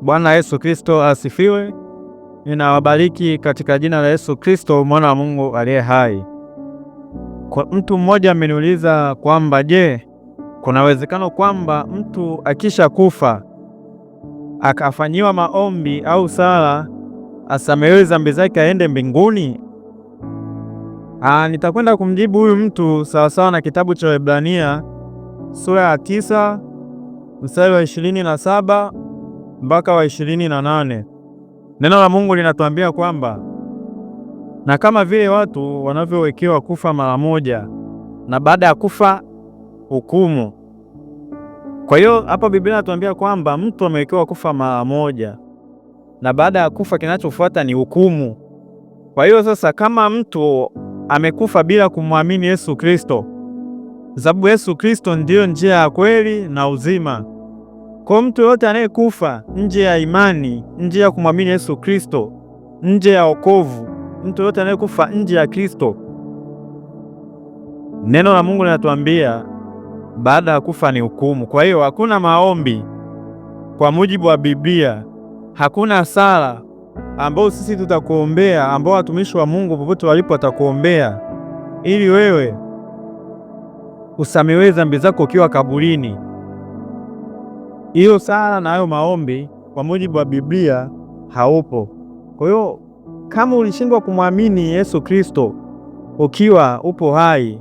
Bwana Yesu Kristo asifiwe. Ninawabariki katika jina la Yesu Kristo, mwana wa Mungu aliye hai. Kwa mtu mmoja ameniuliza kwamba je, kuna uwezekano kwamba mtu akisha kufa akafanyiwa maombi au sala asamehewe dhambi zake aende mbinguni? Nitakwenda kumjibu huyu mtu sawasawa na kitabu cha Waebrania sura ya 9 mstari wa 27 mpaka wa 28. Neno la Mungu linatuambia kwamba na kama vile watu wanavyowekewa kufa mara moja na baada ya kufa hukumu. Kwa hiyo hapa Biblia inatuambia kwamba mtu amewekewa kufa mara moja na baada ya kufa kinachofuata ni hukumu. Kwa hiyo sasa, kama mtu amekufa bila kumwamini Yesu Kristo, sababu Yesu Kristo ndiyo njia ya kweli na uzima. Kwa mtu yote anayekufa nje ya imani, nje ya kumwamini Yesu Kristo, nje ya wokovu, mtu yote anayekufa nje ya Kristo, neno la Mungu linatuambia baada ya kufa ni hukumu. Kwa hiyo hakuna maombi kwa mujibu wa Biblia, hakuna sala ambao sisi tutakuombea, ambao watumishi wa Mungu popote walipo watakuombea ili wewe usamehewe dhambi zako ukiwa kaburini. Hiyo sala na hayo maombi kwa mujibu wa Biblia haupo. Kwa hiyo kama ulishindwa kumwamini Yesu Kristo ukiwa upo hai,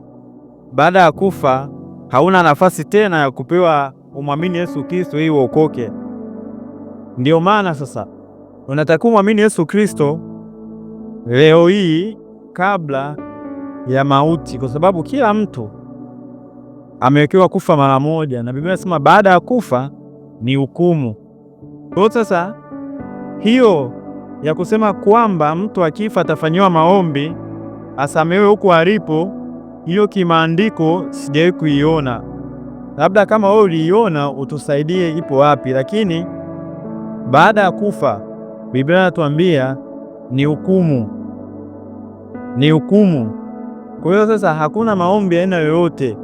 baada ya kufa hauna nafasi tena ya kupewa umwamini Yesu Kristo ili uokoke. Ndio maana sasa unatakiwa umwamini Yesu Kristo leo hii kabla ya mauti, kwa sababu kila mtu amewekewa kufa mara moja, na Biblia inasema baada ya kufa ni hukumu. Kwa sasa hiyo ya kusema kwamba mtu akifa atafanyiwa maombi asamehewe huko alipo, hiyo kimaandiko sijawahi kuiona. Labda kama wewe uliiona utusaidie ipo wapi, lakini baada ya kufa Biblia inatuambia ni hukumu. Ni hukumu. Kwa hiyo sasa hakuna maombi aina yoyote,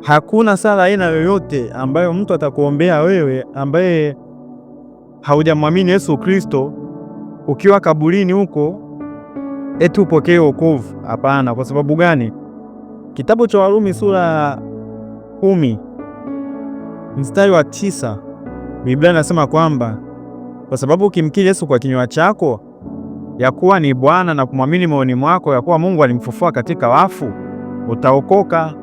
hakuna sala aina yoyote ambayo mtu atakuombea wewe ambaye haujamwamini Yesu Kristo ukiwa kaburini huko eti upokee wokovu. Hapana. Kwa sababu gani? Kitabu cha Warumi sura 10 mstari wa 9, Biblia inasema kwamba kwa sababu ukimkiri Yesu kwa kinywa chako ya kuwa ni Bwana na kumwamini moyoni mwako ya kuwa Mungu alimfufua katika wafu, utaokoka.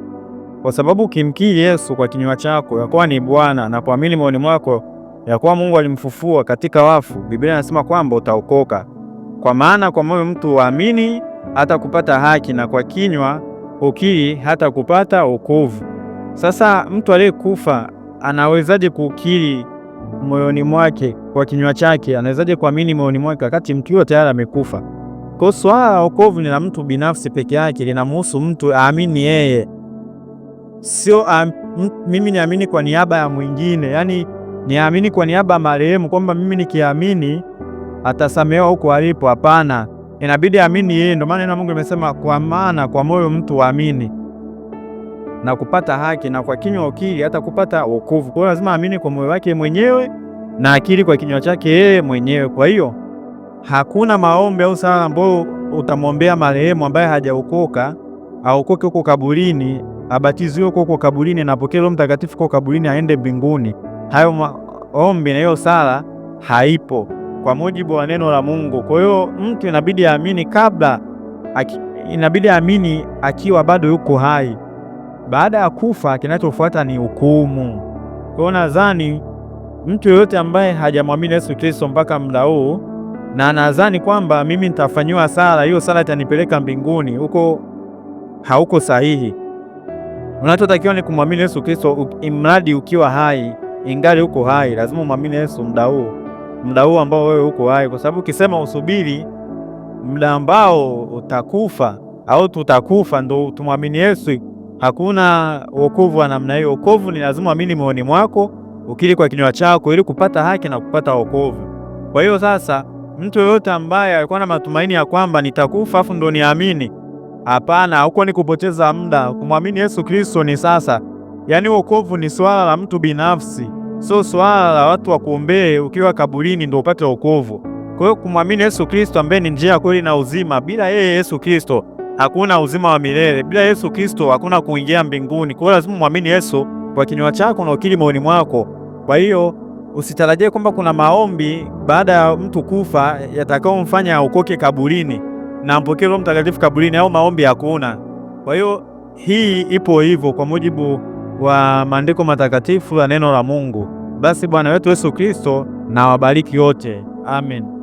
Kwa sababu ukimkiri Yesu kwa kinywa chako ya kuwa ni Bwana na kuamini moyoni mwako ya kuwa Mungu alimfufua katika wafu, Biblia inasema kwamba utaokoka. Kwa maana kwa moyo mtu huamini hata kupata haki, na kwa kinywa ukiri hata kupata wokovu. Sasa mtu aliyekufa anawezaje kukiri moyoni mwake kwa kinywa chake? Anawezaje kuamini moyoni mwake wakati mtu huyo tayari amekufa? Kwa swala la wokovu ni la mtu binafsi peke yake, linamhusu mtu aamini yeye. Sio mimi niamini kwa niaba ya mwingine, yani niamini kwa niaba ya marehemu kwamba mimi nikiamini atasamehewa huko alipo. Hapana, inabidi amini yeye. Ndio maana neno la Mungu limesema kwa maana kwa moyo mtu waamini na kupata haki, na kwa kinywa ukiri hata kupata wokovu. Kwa hiyo lazima amini kwa moyo wake mwenyewe na akiri kwa kinywa chake yeye mwenyewe. Kwa hiyo hakuna maombi au sala ambayo utamwombea marehemu ambaye hajaokoka aokoke huko kaburini, abatizwe huko kaburini na apokee Roho Mtakatifu huko kaburini aende mbinguni. Hayo maombi na hiyo sala haipo kwa mujibu wa neno la Mungu. Kwa hiyo mtu inabidi aamini inabidi aamini akiwa bado yuko hai. Baada ya kufa kinachofuata ni hukumu. Kwa hiyo nadhani mtu yeyote ambaye hajamwamini Yesu Kristo mpaka muda huu na nadhani kwamba mimi nitafanyiwa sala, hiyo sala itanipeleka mbinguni, huko hauko sahihi. Unachotakiwa ni kumwamini Yesu Kristo imradi ukiwa hai, ingali uko hai. Lazima umwamini Yesu muda huu ambao wewe uko hai, kwa sababu ukisema usubiri muda ambao utakufa au tutakufa ndo tumwamini Yesu, hakuna wokovu wa namna hiyo. Wokovu ni lazima uamini moyoni mwako, ukiri kwa kinywa chako ili kupata haki na kupata wokovu. Kwa hiyo sasa mtu yoyote ambaye alikuwa na matumaini ya kwamba nitakufa afu ndo niamini, hapana, huko ni kupoteza muda. Kumwamini Yesu Kristo ni sasa. Yaani wokovu ni swala la mtu binafsi, sio swala la watu wakuombee ukiwa kaburini ndio upate wokovu. Kwa hiyo kumwamini Yesu Kristo ambaye ni njia, kweli na uzima, bila yeye Yesu Kristo hakuna uzima wa milele. Bila Yesu Kristo hakuna kuingia mbinguni. Kwa hiyo lazima muamini Yesu kwa kinywa chako na ukiri moyoni mwako. Kwa hiyo usitarajie kwamba kuna maombi baada ya mtu kufa yatakayomfanya aokoke kaburini na ampokee Roho Mtakatifu kaburini, au maombi hakuna. Kwa hiyo hii ipo hivyo kwa mujibu wa maandiko matakatifu ya neno la Mungu. Basi Bwana wetu Yesu Kristo na wabariki wote. Amen.